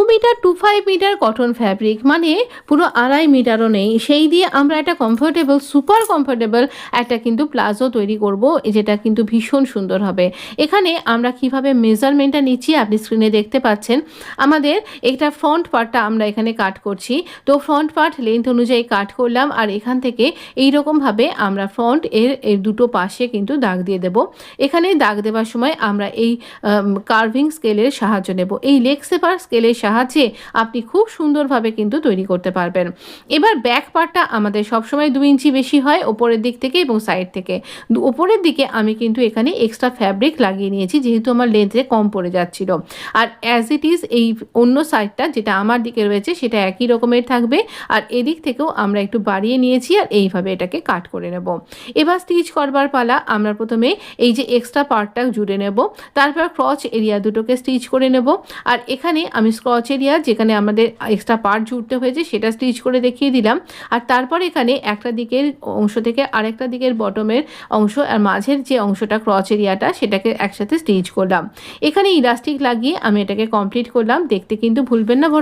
Metre to 5 metre cotton fabric, মানে পুরো 2.5 মিটারও নেই, সেই দিয়ে আমরা একটা কমফোর্টেবল, সুপার কমফোর্টেবল একটা কিন্তু প্লাজো তৈরি করব, যেটা কিন্তু ভীষণ সুন্দর হবে। এখানে আমরা কিভাবে মেজারমেন্টটা নিচ্ছি আপনি স্ক্রিনে দেখতে পাচ্ছেন। আমাদের এটা ফ্রন্ট পার্টটা আমরা এখানে কাট করছি, তো ফ্রন্ট পার্ট লেন্থ অনুযায়ী কাট করলাম, আর এখান থেকে এইরকমভাবে আমরা ফ্রন্ট এর দুটো পাশে কিন্তু দাগ দিয়ে দেব। এখানে দাগ দেওয়ার সময় আমরা এই কার্ভিং স্কেলের সাহায্য নেব। এই লেগ সেপার স্কেলের সাহায্যে আপনি খুব সুন্দরভাবে কিন্তু তৈরি করতে পারবেন। এবার ব্যাক পার্টটা আমাদের সবসময় 2 ইঞ্চি বেশি হয় ওপরের দিক থেকে এবং সাইড থেকে। ওপরের দিকে আমি কিন্তু এখানে এক্সট্রা ফ্যাব্রিক লাগিয়ে নিয়েছি, যেহেতু আমার লেন্থে কম পড়ে যাচ্ছিল। আর অ্যাজ ইট ইজ এই অন্য সাইডটা যেটা আমার দিকে রয়েছে সেটা একই রকমের থাকবে, আর এদিক থেকেও আমরা একটু বাড়িয়ে নিয়েছি, আর এইভাবে এটাকে কাট করে নেব। এবার স্টিচ করবার পালা। আমরা প্রথমে এই যে এক্সট্রা পার্টটা জুড়ে নেব, তারপর ক্রচ এরিয়া দুটোকে স্টিচ করে নেব। আর এখানে আমি ক্রচ এরিয়া যেখানে আমাদের এক্সট্রা পার্ট জুড়তে হয়েছে সেটা স্টিচ করে দেখিয়ে দিলাম। আর তারপর এখানে একটা দিকের অংশ থেকে আরেকটা দিকের বটমের অংশ আর মাঝের যে অংশটা ক্রচ এরিয়াটা সেটাকে একসাথে স্টিচ করলাম। এখানে ইলাস্টিক লাগিয়ে আমি এটাকে কমপ্লিট করলাম। দেখতে কিন্তু ভুলবেন না